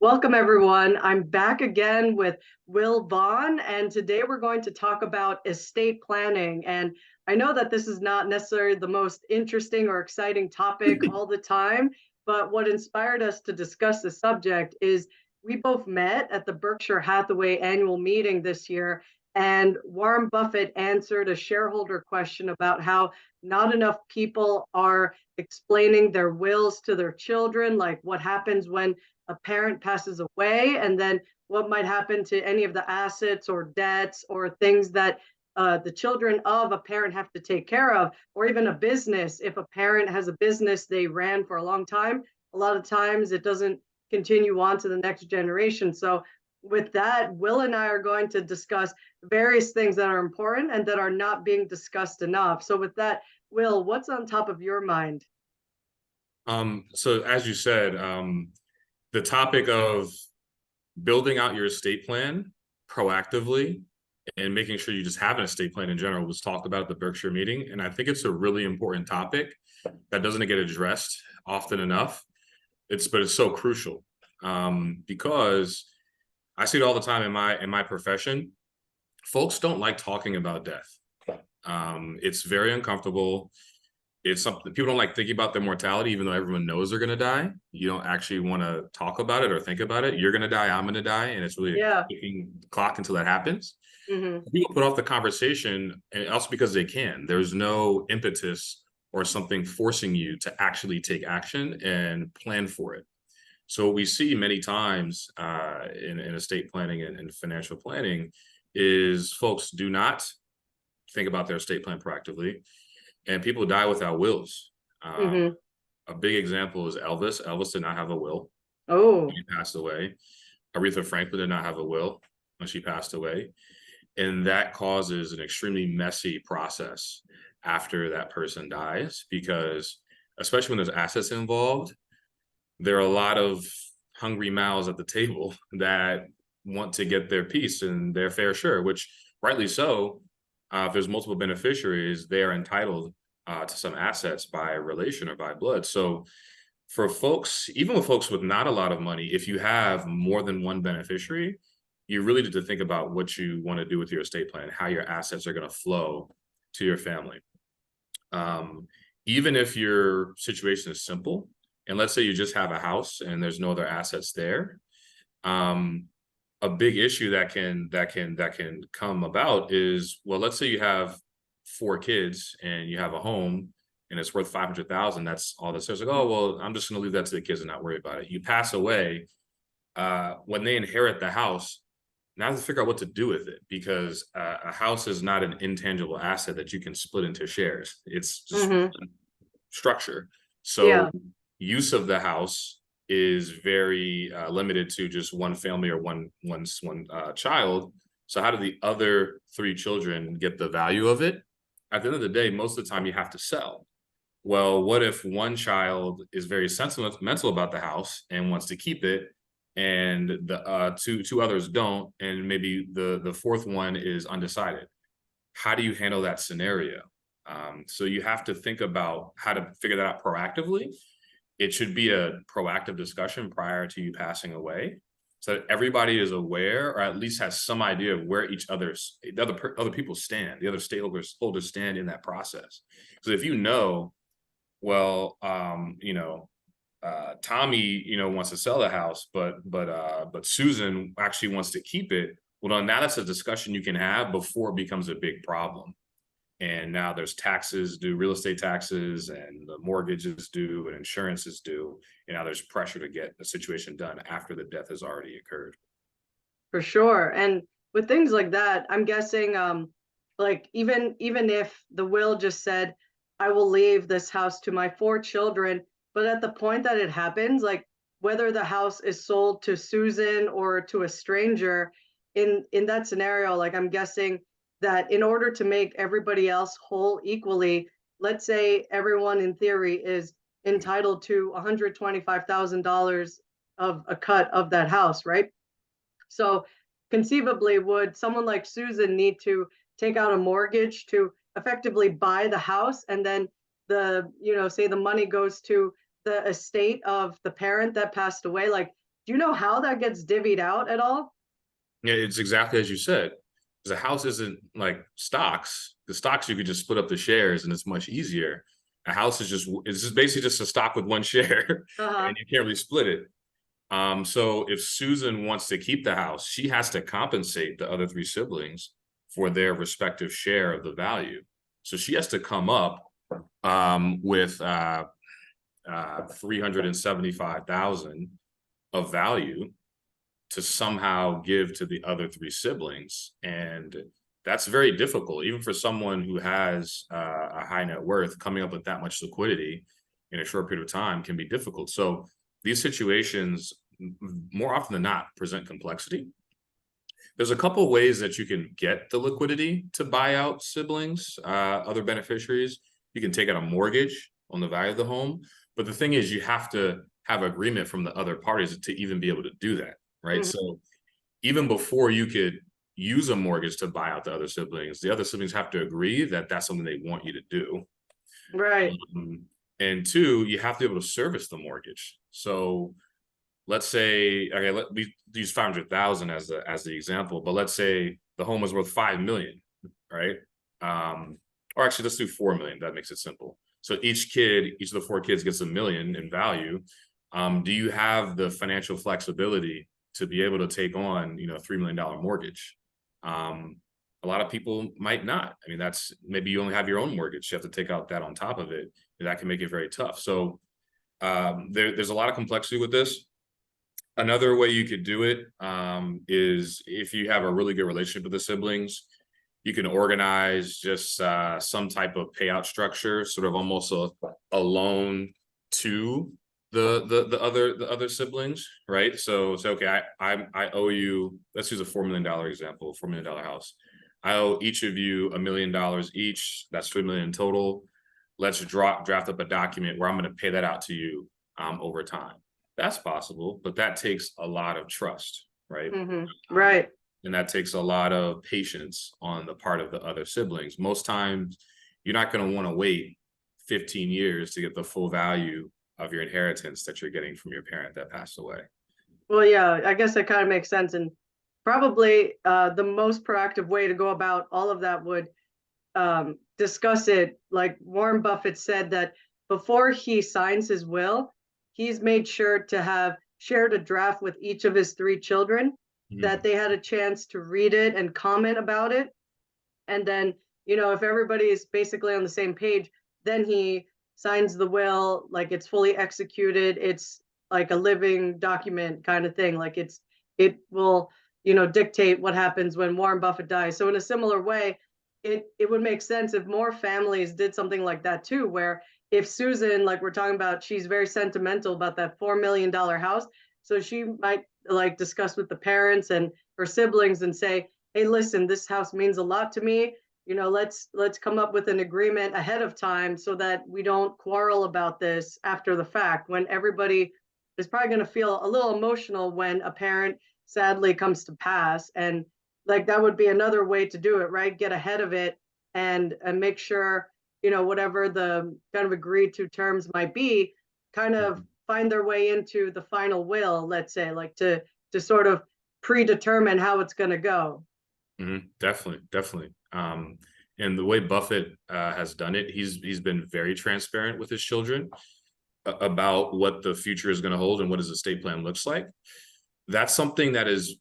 Welcome, everyone. I'm back again with Will Vaughan, and today we're going to talk about estate planning. And I know that this is not necessarily the most interesting or exciting topic all the time, but what inspired us to discuss the subject is we both met at the Berkshire Hathaway annual meeting this year, and Warren Buffett answered a shareholder question about how not enough people are explaining their wills to their children, like what happens when a parent passes away, and then what might happen to any of the assets or debts or things that the children of a parent have to take care of, or even a business. If a parent has a business they ran for a long time, a lot of times it doesn't continue on to the next generation. So, with that, Will and I are going to discuss various things that are important and that are not being discussed enough. So, with that, Will, what's on top of your mind? So as you said, the topic of building out your estate plan proactively and making sure you just have an estate plan in general was talked about at the Berkshire meeting. And I think it's a really important topic that doesn't get addressed often enough. But it's so crucial because I see it all the time in my profession. Folks don't like talking about death. It's very uncomfortable. It's something people don't like thinking about their mortality, even though everyone knows they're going to die. You don't actually want to talk about it or think about it. You're going to die, I'm going to die, and it's really Yeah. a ticking clock until that happens. Hmm. People put off the conversation, and also because they can. There's no impetus or something forcing you to actually take action and plan for it. So what we see many times in estate planning and financial planning is folks do not think about their estate plan proactively, and people die without wills. Uh, Hmm. a big example is Elvis. Elvis did not have a will when Oh. he passed away. Aretha Franklin did not have a will when she passed away. And that causes an extremely messy process after that person dies, because especially when there's assets involved, there are a lot of hungry mouths at the table that want to get their piece and their fair share, which rightly so. If there's multiple beneficiaries, they are entitled to some assets by relation or by blood. So for folks, even with folks with not a lot of money, if you have more than one beneficiary, you really need to think about what you want to do with your estate plan, how your assets are going to flow to your family. Um, Even if your situation is simple, and let's say you just have a house and there's no other assets there, um, a big issue that can come about is, well, let's say you have four kids and you have a home and it's worth 500,000. That's all that's there. It's like, oh well, I'm just going to leave that to the kids and not worry about it. You pass away, when they inherit the house, now they have to figure out what to do with it, because a house is not an intangible asset that you can split into shares. It's just Hmm. structure. So Yeah. use of the house is very limited to just one family or one child. So how do the other three children get the value of it? At the end of the day, most of the time you have to sell. Well, what if one child is very sentimental about the house and wants to keep it, and the two others don't, and maybe the fourth one is undecided? How do you handle that scenario? So you have to think about how to figure that out proactively. It should be a proactive discussion prior to you passing away, so that everybody is aware, or at least has some idea of where other people stand, the other stakeholders stand in that process. Because if you know, well, Tommy, wants to sell the house, but Susan actually wants to keep it. Well, now that's a discussion you can have before it becomes a big problem. And now there's taxes due, real estate taxes, and the mortgage is due, and insurance is due. And now there's pressure to get the situation done after the death has already occurred. For sure. And with things like that, I'm guessing like even if the will just said, I will leave this house to my four children, but at the point that it happens, like whether the house is sold to Susan or to a stranger, in that scenario, like I'm guessing that in order to make everybody else whole equally, let's say everyone in theory is entitled to $125,000 of a cut of that house, right? So conceivably, would someone like Susan need to take out a mortgage to effectively buy the house, and then say the money goes to the estate of the parent that passed away? Like Do you know how that gets divvied out at all? Yeah, it's exactly as you said. Because a house isn't like stocks. The stocks you could just split up the shares and it's much easier. A house is just basically just a stock with one share, Uh-huh. and you can't really split it. So if Susan wants to keep the house, she has to compensate the other three siblings for their respective share of the value. So she has to come up with 375,000 of value to somehow give to the other three siblings. And that's very difficult, even for someone who has a high net worth. Coming up with that much liquidity in a short period of time can be difficult. So these situations, more often than not, present complexity. There's a couple ways that you can get the liquidity to buy out siblings, other beneficiaries. You can take out a mortgage on the value of the home. But the thing is, you have to have agreement from the other parties to even be able to do that, right? Mhm. So even before you could use a mortgage to buy out the other siblings have to agree that that's something they want you to do. Right. And two, you have to be able to service the mortgage. So let's say, okay, we use 500,000 as the example, but let's say the home is worth 5 million, right? Or actually, let's do 4 million. That makes it simple. So each of the four kids gets 1 million in value. Do you have the financial flexibility to be able to take on, $3 million mortgage? A lot of people might not. I mean, that's maybe you only have your own mortgage. You have to take out that on top of it. And that can make it very tough. So there's a lot of complexity with this. Another way you could do it is if you have a really good relationship with the siblings, you can organize just some type of payout structure, sort of almost a loan to the other siblings, right? So say, okay, I owe you. Let's use a $4 million example, $4 million house. I owe each of you $1 million each. That's 3 million in total. Let's draft up a document where I'm going to pay that out to you over time. That's possible, but that takes a lot of trust, right? Um, Right. and that takes a lot of patience on the part of the other siblings. Most times, you're not going to want to wait 15 years to get the full value of your inheritance that you're getting from your parent that passed away. Well, yeah, I guess that kind of makes sense. And probably the most proactive way to go about all of that would discuss it. Like Warren Buffett said that before he signs his will, he's made sure to have shared a draft with each of his three children, that Mhm. they had a chance to read it and comment about it. And then, if everybody is basically on the same page, then he signs the will, like it's fully executed. It's like a living document kind of thing. Like it will, dictate what happens when Warren Buffett dies. So in a similar way, it would make sense if more families did something like that too, where if Susan, like we're talking about, she's very sentimental about that $4 million house. So she might like discuss with the parents and her siblings and say, hey, listen, this house means a lot to me. Let's come up with an agreement ahead of time so that we don't quarrel about this after the fact, when everybody is probably going to feel a little emotional when a parent sadly comes to pass. And like that would be another way to do it, right? Get ahead of it and make sure, whatever the kind of agreed to terms might be, kind of Mhm. find their way into the final will, let's say, like to sort of predetermine how it's going to go. Definitely, definitely. And the way Buffett has done it, he's been very transparent with his children about what the future is going to hold and what his estate plan looks like. That's something that is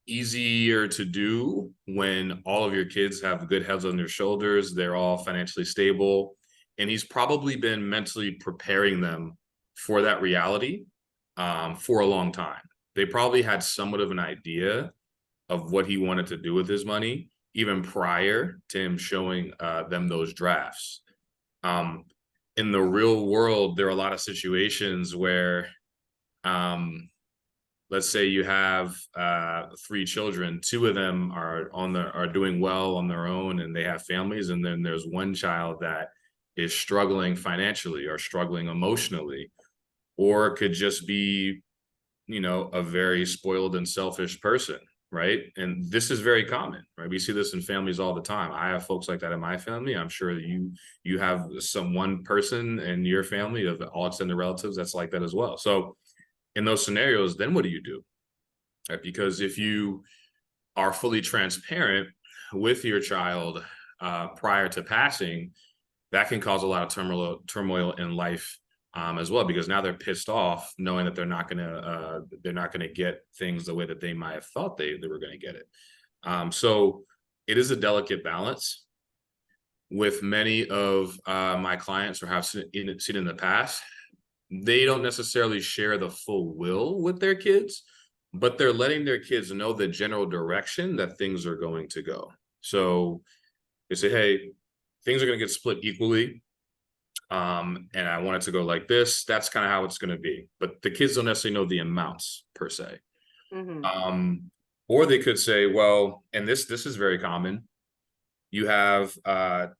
easier to do when all of your kids have good heads on their shoulders, they're all financially stable, and he's probably been mentally preparing them for that reality for a long time. They probably had somewhat of an idea of what he wanted to do with his money even prior to him showing them those drafts. Um, in the real world, there are a lot of situations where let's say you have three children, two of them are doing well on their own and they have families, and then there's one child that is struggling financially or struggling emotionally, or could just be a very spoiled and selfish person, right? And this is very common, right? We see this in families all the time. I have folks like that in my family. I'm sure that you have one person in your family of all extended relatives that's like that as well. So in those scenarios, then what do you do? Right? Because if you are fully transparent with your child prior to passing, that can cause a lot of turmoil in life as well, because now they're pissed off knowing that they're not gonna get things the way that they might have thought they were gonna get it. So it is a delicate balance. With many of my clients, or have seen in the past, they don't necessarily share the full will with their kids, but they're letting their kids know the general direction that things are going to go. So they say, hey, things are going to get split equally. And I want it to go like this. That's kind of how it's going to be. But the kids don't necessarily know the amounts per se. Hmm. Or they could say, well, and this is very common. You have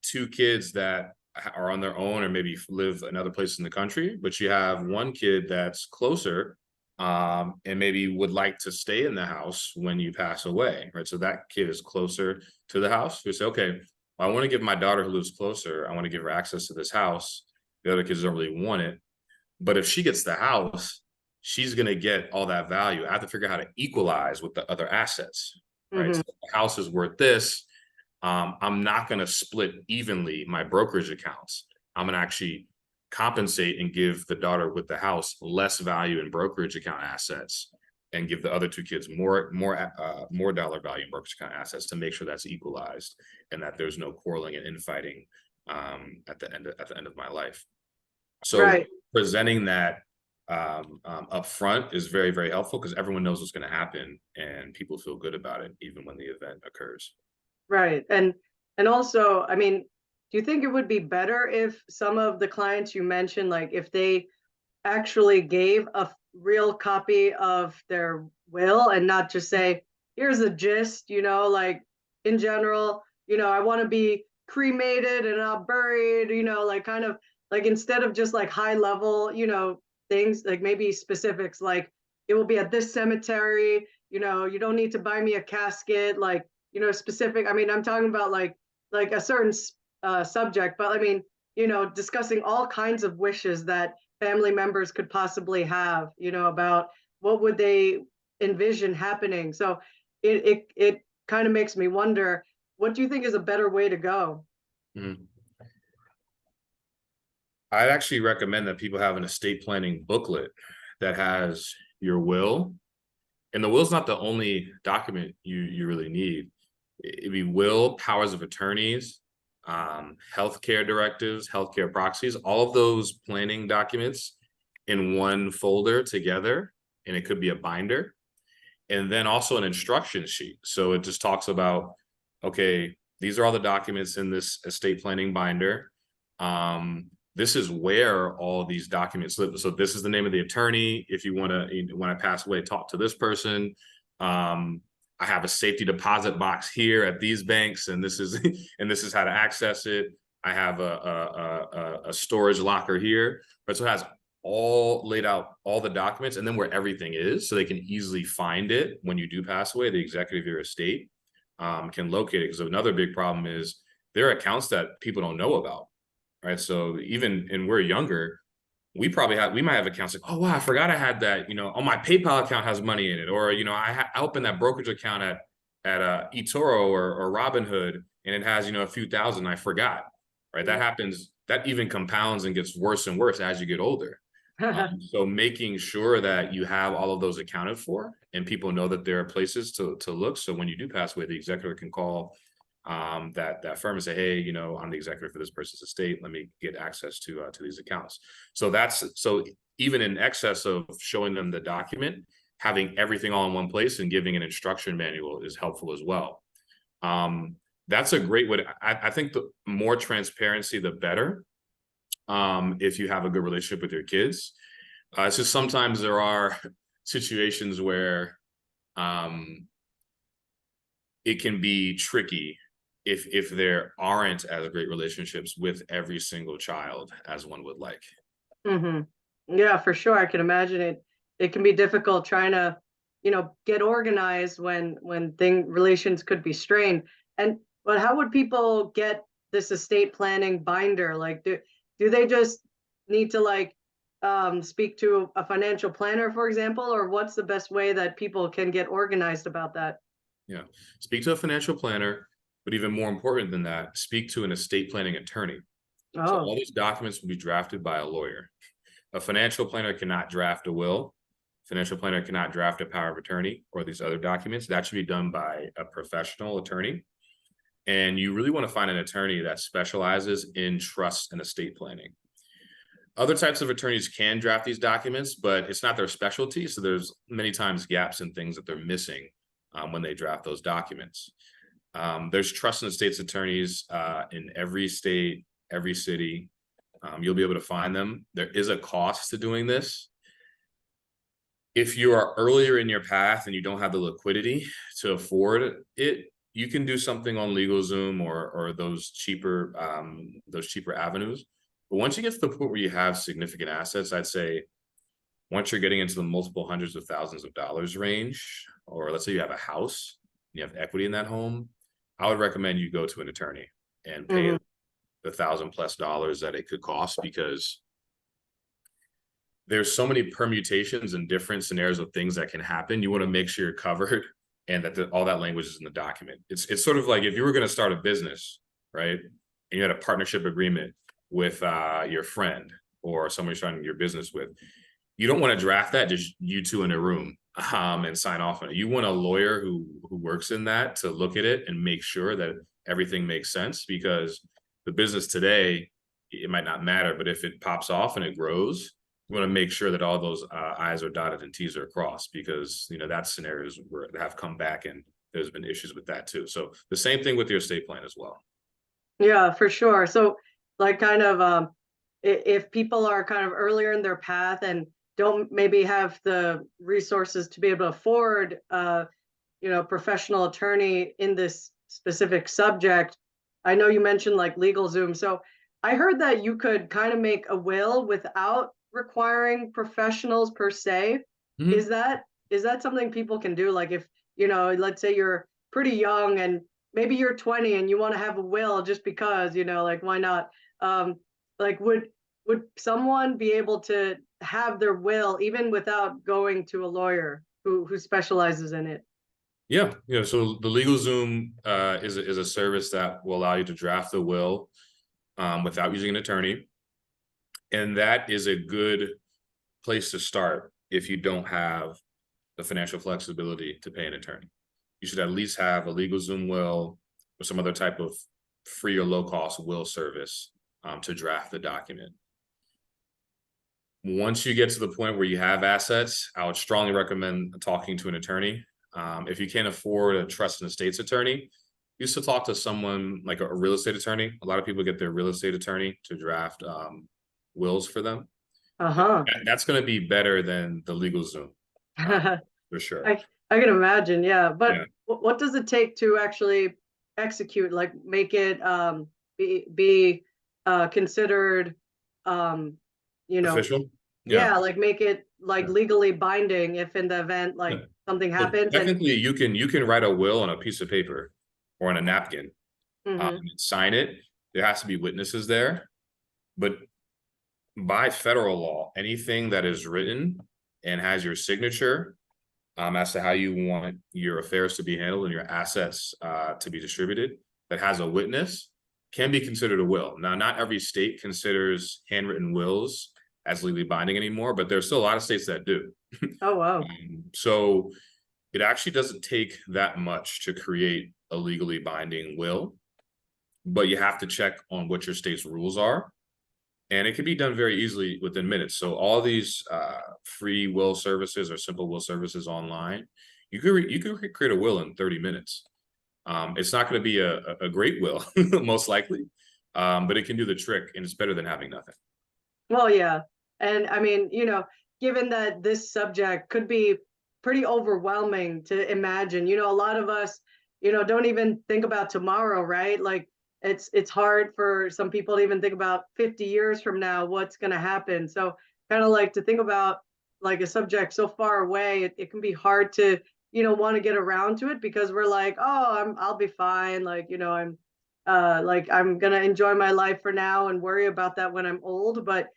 two kids that are on their own or maybe live another place in the country, but you have one kid that's closer and maybe would like to stay in the house when you pass away, right? So that kid is closer to the house. You say, okay, well, I want to give my daughter who lives closer, I want to give her access to this house. The other kids don't really want it. But if she gets the house, she's going to get all that value. I have to figure out how to equalize with the other assets, right? Hmm. So the house is worth this. I'm not going to split evenly my brokerage accounts. I'm going to actually compensate and give the daughter with the house less value in brokerage account assets, and give the other two kids more dollar value in brokerage account assets, to make sure that's equalized and that there's no quarreling and infighting at the end of my life. So Right. presenting that up front is very, very helpful, because everyone knows what's going to happen and people feel good about it even when the event occurs. Right. And also, I mean, do you think it would be better if some of the clients you mentioned, like if they actually gave a real copy of their will and not just say, here's a gist, like in general, I want to be cremated and not buried, like kind of like instead of just like high level, things, like maybe specifics, like it will be at this cemetery, you don't need to buy me a casket, like, specific. I mean, I'm talking about like a certain subject, but I mean, discussing all kinds of wishes that family members could possibly have, about what would they envision happening. So it kind of makes me wonder, what do you think is a better way to go? Mhm. I'd actually recommend that people have an estate planning booklet that has your will. And the will's not the only document you really need. It'd be will, powers of attorneys, healthcare directives, healthcare proxies, all of those planning documents in one folder together, and it could be a binder. And then also an instruction sheet. So it just talks about, okay, these are all the documents in this estate planning binder. This is where all these documents live. So this is the name of the attorney. If you want to pass away, talk to this person. I have a safety deposit box here at these banks, and this is and this is how to access it. I have a storage locker here, but so it has all laid out, all the documents, and then where everything is, so they can easily find it when you do pass away. The executive of your estate can locate it. Because another big problem is there are accounts that people don't know about, right? So even, and we're younger, we might have accounts like, oh wow, I forgot I had that, oh, my PayPal account has money in it, or I opened that brokerage account at eToro or Robinhood, and it has a few thousand, I forgot, right? That happens. That even compounds and gets worse and worse as you get older. So making sure that you have all of those accounted for, and people know that there are places to look. So when you do pass away, the executor can call that firm and say, hey, I'm the executor for this person's estate. Let me get access to these accounts. So even in excess of showing them the document, having everything all in one place and giving an instruction manual is helpful as well. That's a great way. I think the more transparency, the better. If you have a good relationship with your kids, it's just sometimes there are situations where it can be tricky if there aren't as great relationships with every single child as one would like. Hmm. Yeah, for sure. I can imagine it. It can be difficult trying to, get organized when thing relations could be strained. And but how would people get this estate planning binder? Like, do they just need to like speak to a financial planner, for example, or what's the best way that people can get organized about that? Yeah. Speak to a financial planner, but even more important than that, speak to an estate planning attorney. So Oh, all these documents will be drafted by a lawyer. A financial planner cannot draft a will. Financial planner cannot draft a power of attorney or these other documents. That should be done by a professional attorney. And you really want to find an attorney that specializes in trust and estate planning. Other types of attorneys can draft these documents, but it's not their specialty. So there's many times gaps and things that they're missing when they draft those documents. There's trust and estates attorneys in every state, every city. You'll be able to find them. There is a cost to doing this. If you are earlier in your path and you don't have the liquidity to afford it, you can do something on LegalZoom or those cheaper avenues. But once you get to the point where you have significant assets, I'd say once you're getting into the multiple hundreds of thousands of dollars range, or let's say you have a house, you have equity in that home, I would recommend you go to an attorney and pay hmm. the $1,000+ that it could cost, because there's so many permutations and different scenarios of things that can happen. You want to make sure you're covered and that all that language is in the document. It's sort of like if you were going to start a business, right? And you had a partnership agreement with your friend or someone you're starting your business with. You don't want to draft that just you two in a room and sign off on it. You want a lawyer who works in that to look at it and make sure that everything makes sense, because the business today, it might not matter, but if it pops off and it grows, you want to make sure that all those I's are dotted and T's are crossed, because that's scenarios where have come back and there's been issues with that too. So the same thing with your estate plan as well. Yeah, for sure. So, like, kind of, if people are kind of earlier in their path and don't maybe have the resources to be able to afford, professional attorney in this specific subject, I know you mentioned like LegalZoom. So, I heard that you could kind of make a will without requiring professionals per se. Mhm. Is that something people can do? Like, if let's say you're pretty young and maybe you're 20 and you want to have a will just because, like, why not? um like, would someone be able to have their will even without going to a lawyer who specializes in it? Yeah, yeah. So the LegalZoom is a service that will allow you to draft the will without using an attorney, and that is a good place to start if you don't have the financial flexibility to pay an attorney. You should at least have a LegalZoom will or some other type of free or low cost will service to draft the document. Once you get to the point where you have assets, I would strongly recommend talking to an attorney. If you can't afford a trust and estates attorney, you should talk to someone like a real estate attorney. A lot of people get their real estate attorney to draft wills for them. Uh-huh. That's going to be better than the LegalZoom, uh, for sure. I can imagine, yeah. But Yeah, what does it take to actually execute, like make it be considered, um you know official. Yeah. yeah, like make it like Yeah. legally binding if in the event Yeah. like something So happens and technically, you can write a will on a piece of paper or on a napkin, mhm. and sign it. There has to be witnesses there, but by federal law, anything that is written and has your signature as to how you want your affairs to be handled and your assets to be distributed, that has a witness, can be considered a will. Now, not every state considers handwritten wills as legally binding anymore, but there's still a lot of states that do. Oh, wow. So it actually doesn't take that much to create a legally binding will, but you have to check on what your state's rules are. And it can be done very easily within minutes. So all these free will services or simple will services online, you could create a will in 30 minutes. It's not going to be a great will, most likely, but it can do the trick, and it's better than having nothing. Well, yeah. And I mean, given that this subject could be pretty overwhelming to imagine, a lot of us, don't even think about tomorrow, right? Like, it's hard for some people to even think about 50 years from now what's going to happen. So kind of like to think about like a subject so far away, it can be hard to, want to get around to it because we're like, oh, I'll be fine. Like, I'm gonna enjoy my life for now and worry about that when I'm old. But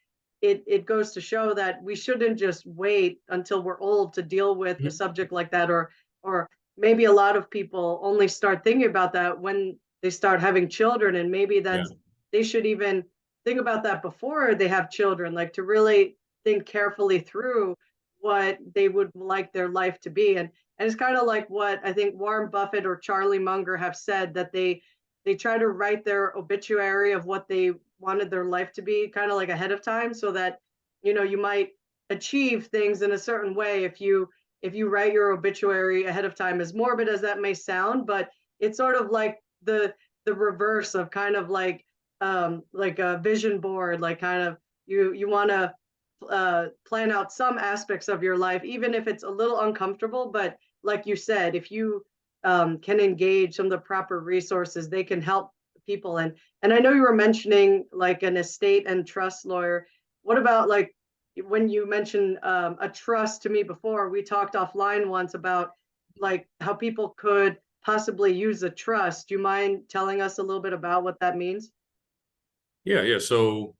it goes to show that we shouldn't just wait until we're old to deal with a Mhm. subject like that, or maybe a lot of people only start thinking about that when they start having children, and maybe Yeah. that's they should even think about that before they have children, like to really think carefully through what they would like their life to be. And it's kind of like what I think Warren Buffett or Charlie Munger have said, that they try to write their obituary of what they wanted their life to be kind of like ahead of time, so that you might achieve things in a certain way if you write your obituary ahead of time, as morbid as that may sound. But it's sort of like the reverse of kind of like a vision board, like kind of you want to plan out some aspects of your life, even if it's a little uncomfortable. But like you said, if you can engage some of the proper resources, they can help people. And I know you were mentioning like an estate and trust lawyer. What about like when you mentioned a trust to me before? We talked offline once about like how people could possibly use a trust. Do you mind telling us a little bit about what that means? Yeah, yeah. So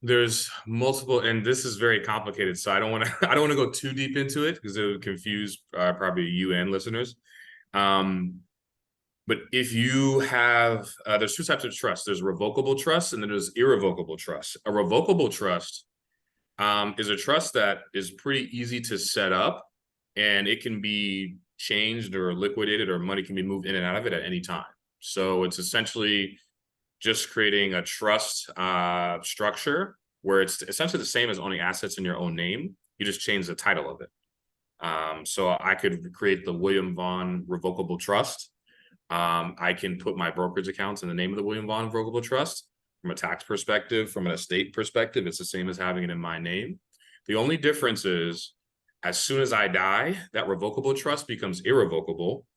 there's multiple, and this is very complicated. So I don't want to I don't want to go too deep into it because it would confuse probably you and listeners. Um, but if you have, there's two types of trust. There's revocable trust, and then there's irrevocable trust. A revocable trust is a trust that is pretty easy to set up, and it can be changed or liquidated, or money can be moved in and out of it at any time. So it's essentially just creating a trust structure where it's essentially the same as owning assets in your own name. You just change the title of it. So I could create the William Vaughan Revocable Trust. I can put my brokerage accounts in the name of the William Vaughan Revocable Trust. From a tax perspective, from an estate perspective, it's the same as having it in my name. The only difference is, as soon as I die, that revocable trust becomes irrevocable.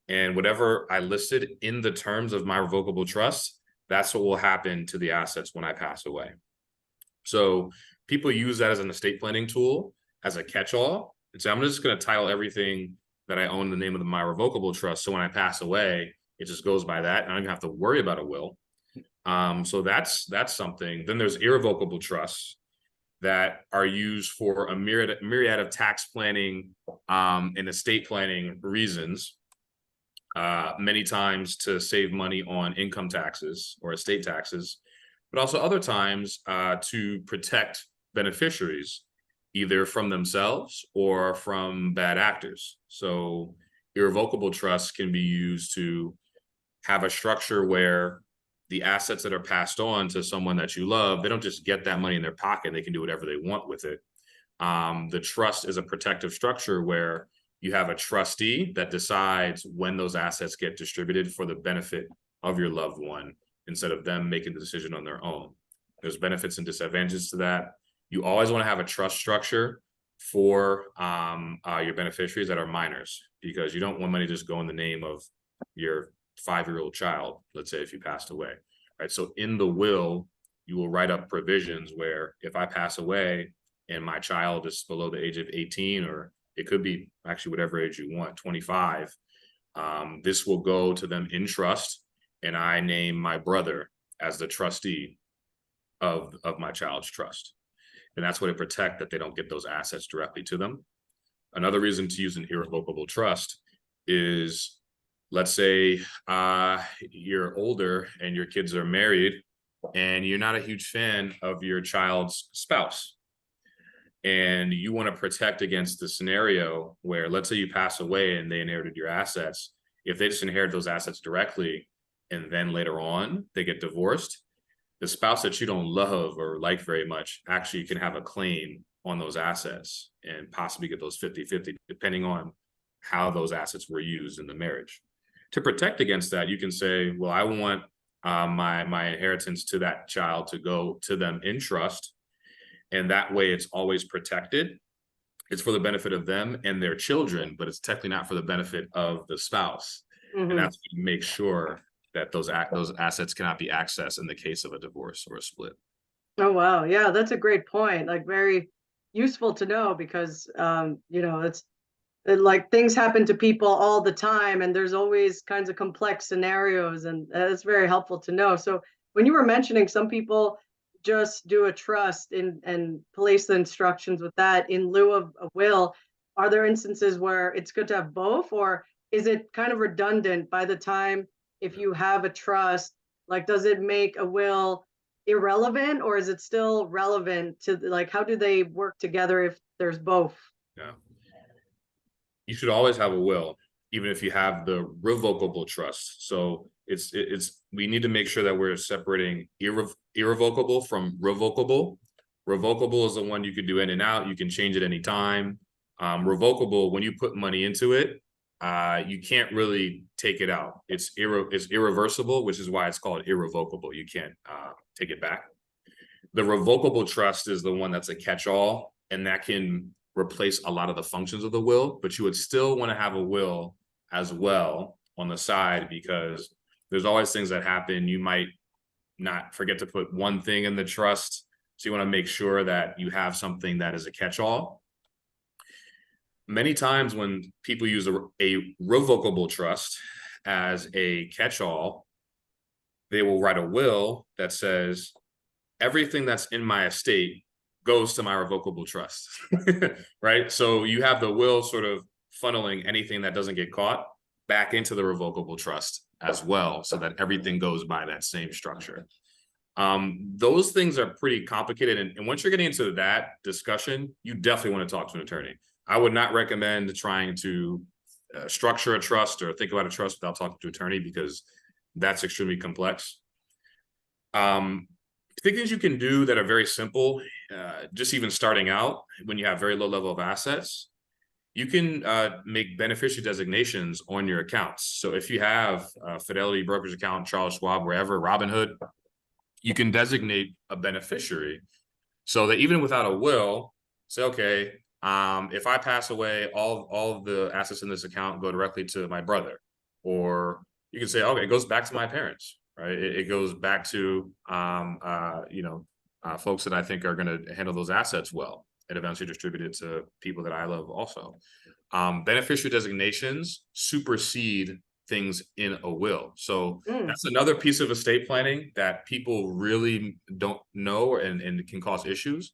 And whatever I listed in the terms of my revocable trust, that's what will happen to the assets when I pass away. So people use that as an estate planning tool, as a catch-all. And so I'm just going to title everything that I own in the name of my revocable trust. So when I pass away, it just goes by that. And I don't even have to worry about a will. So that's something. Then there's irrevocable trusts that are used for a myriad of tax planning and estate planning reasons. Many times to save money on income taxes or estate taxes, but also other times to protect beneficiaries, either from themselves or from bad actors. So irrevocable trusts can be used to have a structure where the assets that are passed on to someone that you love, they don't just get that money in their pocket. They can do whatever they want with it. The trust is a protective structure where you have a trustee that decides when those assets get distributed for the benefit of your loved one, instead of them making the decision on their own. There's benefits and disadvantages to that. You always want to have a trust structure for your beneficiaries that are minors, because you don't want money to just go in the name of your 5-year-old child, let's say, if you passed away, right? So in the will, you will write up provisions where if I pass away and my child is below the age of 18, or it could be actually whatever age you want, 25, this will go to them in trust, and I name my brother as the trustee of my child's trust. And that's what it protect, that they don't get those assets directly to them. Another reason to use an irrevocable trust is, let's say you're older and your kids are married and you're not a huge fan of your child's spouse, and you want to protect against the scenario where, let's say you pass away and they inherited your assets. If they just inherit those assets directly and then later on they get divorced, the spouse that you don't love or like very much actually can have a claim on those assets and possibly get those 50-50, depending on how those assets were used in the marriage. To protect against that, you can say, well, I want my inheritance to that child to go to them in trust, and that way it's always protected. It's for the benefit of them and their children, but it's technically not for the benefit of the spouse. And Mm-hmm. that's to make sure that those assets cannot be accessed in the case of a divorce or a split. Oh wow, yeah, that's a great point. Like very useful to know, because like things happen to people all the time, and there's always kinds of complex scenarios, and it's very helpful to know. So when you were mentioning some people just do a trust and place the instructions with that in lieu of a will, are there instances where it's good to have both, or is it kind of redundant by the time if you have a trust, like does it make a will irrelevant or is it still relevant to like how do they work together if there's both? Yeah. You should always have a will, even if you have the revocable trust. So it's we need to make sure that we're separating irrevocable from revocable. Revocable is the one you can do in and out. You can change it anytime. Revocable, when you put money into it, you can't really take it out. It's irreversible, which is why it's called irrevocable. You can't take it back. The revocable trust is the one that's a catch-all, and that can replace a lot of the functions of the will, but you would still want to have a will as well on the side because there's always things that happen. You might not forget to put one thing in the trust. So you want to make sure that you have something that is a catch-all. Many times when people use a revocable trust as a catch-all, they will write a will that says, everything that's in my estate goes to my revocable trust, right? So you have the will sort of funneling anything that doesn't get caught back into the revocable trust as well, so that everything goes by that same structure. Those things are pretty complicated. And once you're getting into that discussion, you definitely want to talk to an attorney. I would not recommend trying to structure a trust or think about a trust without talking to an attorney because that's extremely complex. Things you can do that are very simple, just even starting out when you have very low level of assets, you can make beneficiary designations on your accounts. So if you have a Fidelity brokerage account, Charles Schwab, wherever, Robinhood, you can designate a beneficiary so that even without a will, say, okay, if I pass away, all of the assets in this account go directly to my brother. Or you can say, okay, it goes back to my parents, right? It goes back to, folks that I think are going to handle those assets well and eventually distribute it to people that I love also. Beneficiary designations supersede things in a will. So Mm. that's another piece of estate planning that people really don't know and can cause issues.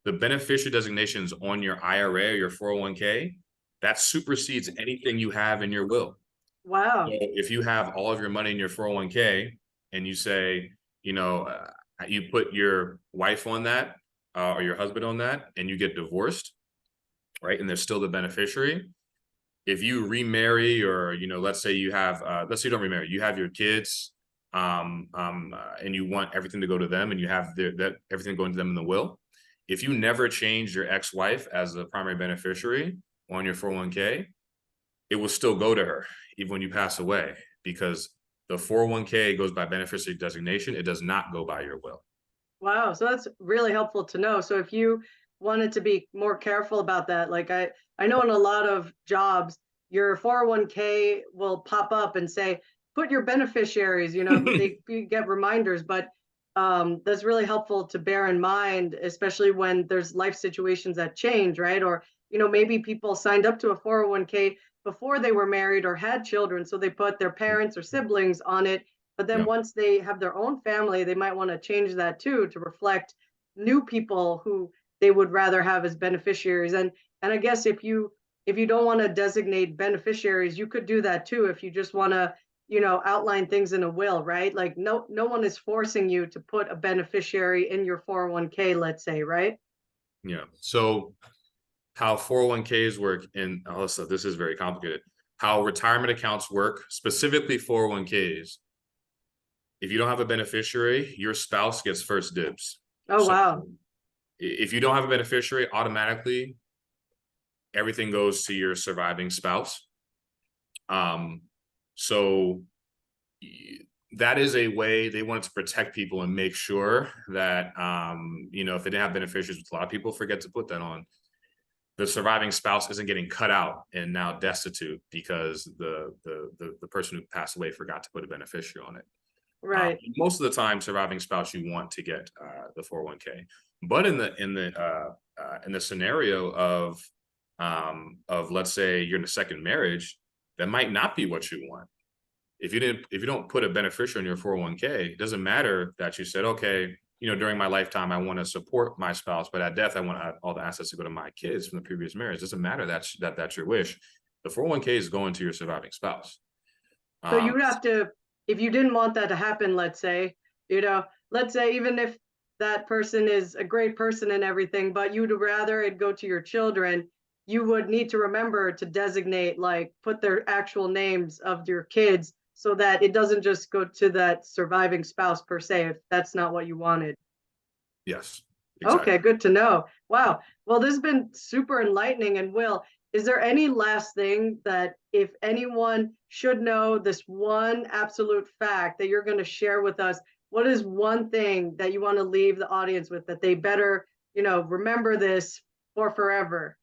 The beneficiary designations on your IRA or your 401k, that supersedes anything you have in your will. So Wow. if you have all of your money in your 401k and you say, you put your wife on that or your husband on that and you get divorced, right? And they're still the beneficiary. If you remarry or, let's say you have, let's say you don't remarry, you have your kids and you want everything to go to them and you have everything going to them in the will. If you never change your ex-wife as the primary beneficiary on your 401k, it will still go to her even when you pass away because the 401k goes by beneficiary designation. It does not go by your will. Wow. So that's really helpful to know. So if you wanted to be more careful about that, like I know in a lot of jobs, your 401k will pop up and say, put your beneficiaries, you get reminders, but that's really helpful to bear in mind, especially when there's life situations that change, right? Or, maybe people signed up to a 401k before they were married or had children. So they put their parents or siblings on it, but then Yeah. once they have their own family, they might want to change that too to reflect new people who they would rather have as beneficiaries. And I guess if you don't want to designate beneficiaries, you could do that too if you just want to, outline things in a will, right? Like no one is forcing you to put a beneficiary in your 401k, let's say, right? Yeah. So how 401ks work and also this is very complicated. How retirement accounts work, specifically 401ks. If you don't have a beneficiary, your spouse gets first dibs. Oh So wow. if you don't have a beneficiary, automatically everything goes to your surviving spouse. So that is a way they wanted to protect people and make sure that if they didn't have beneficiaries, which a lot of people forget to put that on, the surviving spouse isn't getting cut out and now destitute because the person who passed away forgot to put a beneficiary on it. Right. Most of the time, surviving spouse you want to get the 401k, but in the scenario of let's say you're in a second marriage, that might not be what you want. If you don't put a beneficiary on your 401k, it doesn't matter that you said, okay, during my lifetime, I want to support my spouse, but at death, I want all the assets to go to my kids from the previous marriage. It doesn't matter that's your wish. The 401k is going to your surviving spouse. So Um, you would have to, if you didn't want that to happen, you know, let's say even if that person is a great person and everything, but you'd rather it go to your children, you would need to remember to designate, like put their actual names of your kids so that it doesn't just go to that surviving spouse per se, if that's not what you wanted. yes, Okay, exactly. good to know. Wow. Well, this has been super enlightening. And Will, is there any last thing that if anyone should know this one absolute fact that you're going to share with us, what is one thing that you want to leave the audience with that they better, remember this for forever?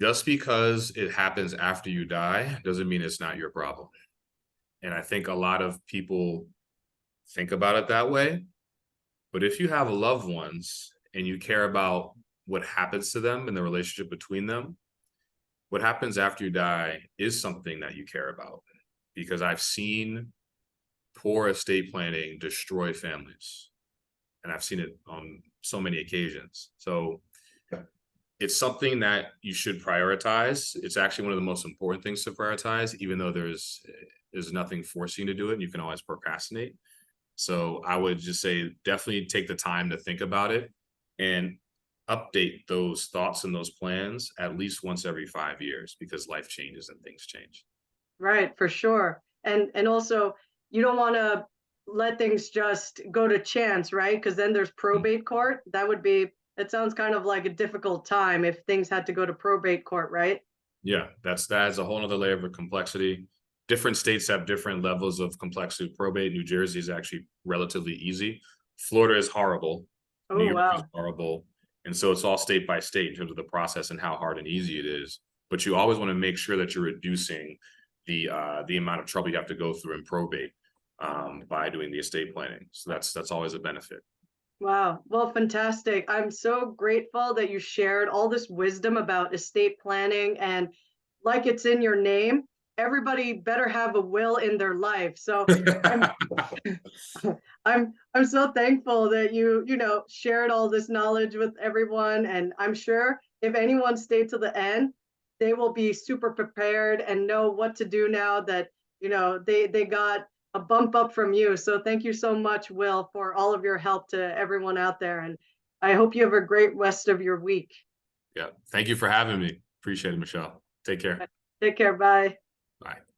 Just because it happens after you die doesn't mean it's not your problem. And I think a lot of people think about it that way. But if you have loved ones and you care about what happens to them and the relationship between them, what happens after you die is something that you care about. Because I've seen poor estate planning destroy families, and I've seen it on so many occasions. So it's something that you should prioritize. It's actually one of the most important things to prioritize, even though there's nothing forcing you to do it. And you can always procrastinate. So I would just say definitely take the time to think about it and update those thoughts and those plans at least once every 5 years, because life changes and things change. Right, for sure. And also you don't want to let things just go to chance, right? Because then there's Mm. probate court. It sounds kind of like a difficult time if things had to go to probate court, right? Yeah, that's a whole other layer of complexity. Different states have different levels of complexity. Probate, New Jersey is actually relatively easy. Florida is horrible. New Oh, York is wow. horrible. And so it's all state by state in terms of the process and how hard and easy it is. But you always want to make sure that you're reducing the amount of trouble you have to go through in probate by doing the estate planning. So that's always a benefit. Wow. Well, fantastic. I'm so grateful that you shared all this wisdom about estate planning and like it's in your name, everybody better have a will in their life. So I'm I'm so thankful that you shared all this knowledge with everyone, and I'm sure if anyone stayed to the end, they will be super prepared and know what to do now that they got a bump up from you. So thank you so much, Will, for all of your help to everyone out there, and I hope you have a great rest of your week. Yeah. Thank you for having me. Appreciate it, Michelle. Take care. Take care. Bye. Bye.